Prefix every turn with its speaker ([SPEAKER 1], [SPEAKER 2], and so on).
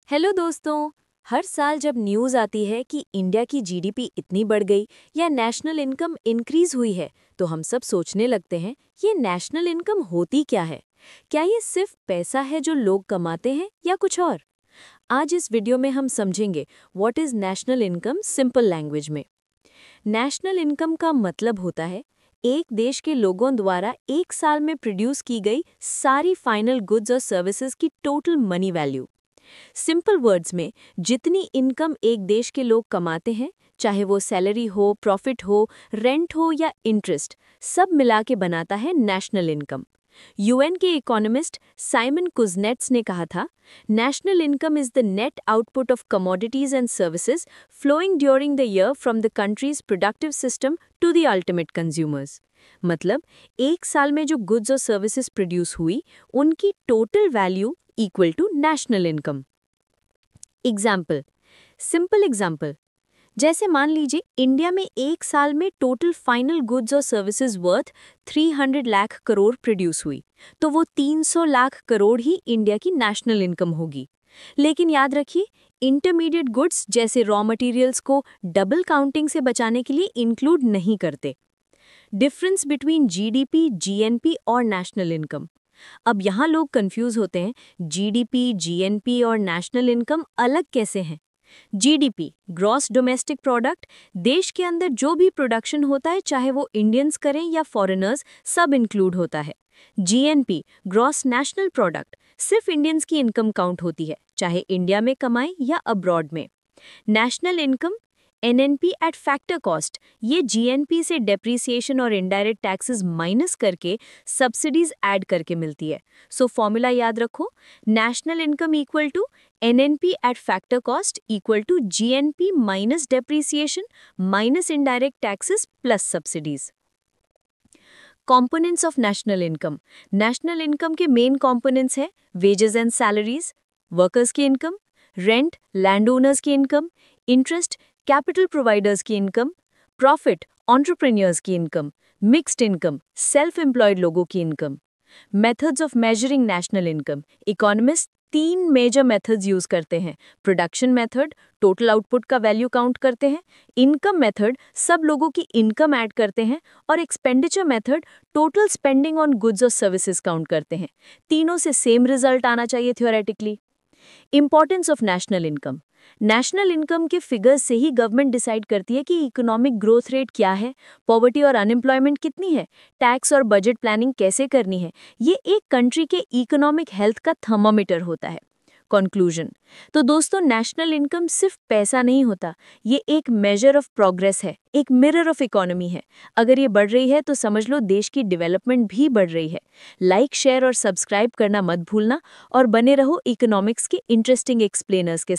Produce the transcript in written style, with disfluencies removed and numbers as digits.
[SPEAKER 1] Hello दोस्तों। हर साल जब न्यूज़ आती है कि इंडिया की जीडीपी इतनी बढ़ गई या नेशनल इनकम इंक्रीज हुई है, तो हम सब सोचने लगते हैं ये नेशनल इनकम होती क्या है। क्या ये सिर्फ पैसा है जो लोग कमाते हैं या कुछ और? आज इस वीडियो में हम समझेंगे what is national income simple language में। नेशनल इनकम का मतलब होता है एक देश के लोगों द्वारा एक साल में प्रोड्यूस की गई सारी फाइनल गुड्स और सर्विसेज की total money value. Simple words में जितनी इनकम एक देश के लोग कमाते हैं, चाहे वो सैलरी हो, प्रॉफिट हो, रेंट हो या इंटरेस्ट, सब मिला के बनाता है नेशनल इनकम। यूएन के इकोनॉमिस्ट साइमन कुजनेट्स ने कहा था, national income is the net output of commodities and services flowing during the year from the country's productive system to the ultimate consumers. मतलब एक साल में जो गुड्स और सर्विसेज प्रोड्यूस हुई, उनकी total value equal to national income. Example, simple example, जैसे मान लीजिए इंडिया में एक साल में टोटल फाइनल गुड्स और services worth 300 lakh crore produce हुई, तो वो 300 लाख करोड़ ही इंडिया की नेशनल इनकम होगी। लेकिन याद रखिए, इंटरमीडिएट गुड्स जैसे रॉ मटेरियल्स को डबल काउंटिंग से बचाने के लिए इंक्लूड नहीं करते। डिफरेंस बिटवीन जीडीपी, जीएनपी और नेशनल इनकम। अब यहाँ लोग कंफ्यूज होते हैं, जीडीपी, जीएनपी और नेशनल इनकम अलग कैसे हैं? जीडीपी, ग्रॉस डोमेस्टिक प्रोडक्ट, देश के अंदर जो भी प्रोडक्शन होता है, चाहे वो इंडियंस करें या फॉरेनर्स, सब इंक्लूड होता है। जीएनपी, ग्रॉस नेशनल प्रोडक्ट, सिर्फ इंडियंस की इनकम काउंट होती है, चाहे इंडिया में कमाएं या अब्रॉड में। National income, NNP at factor cost, ये जीएनपी से डेप्रिसिएशन और इनडायरेक्ट टैक्सेस माइनस करके सब्सिडीज ऐड करके मिलती है। सो फॉर्मूला याद रखो, national income equal to NNP at factor cost equal to GNP minus depreciation minus indirect taxes plus subsidies. Components of national income. National income के main components हैं wages and salaries, workers की income, rent, land owners की income, interest, capital providers की income, profit, entrepreneurs की income, mixed income, self employed लोगों की income. Methods of measuring national income. Economist 3 major methods use करते हैं। Production method, total output का value count करते हैं। इनकम मेथड, सब लोगों की इनकम ऐड करते हैं। और expenditure method, total spending on goods और सर्विसेज काउंट करते हैं। तीनों से सेम रिजल्ट आना चाहिए theoretically. Importance of national income. National income के फिगर्स से ही गवर्नमेंट डिसाइड करती है कि इकोनॉमिक ग्रोथ रेट क्या है, पॉवर्टी और अनएम्प्लॉयमेंट कितनी है, टैक्स और बजट प्लानिंग कैसे करनी है। ये एक कंट्री के इकोनॉमिक हेल्थ का थर्मामीटर होता है। कंक्लूजन, तो दोस्तों, नेशनल इनकम सिर्फ पैसा नहीं होता, ये एक मेजर ऑफ प्रोग्रेस है, एक मिरर ऑफ इकोनॉमी है। अगर ये बढ़ रही है तो समझ लो देश की डेवलपमेंट भी बढ़ रही है। लाइक, शेयर और सब्सक्राइब करना मत भूलना और बने रहो इकोनॉमिक्स के इंटरेस्टिंग एक्सप्लेनर्स के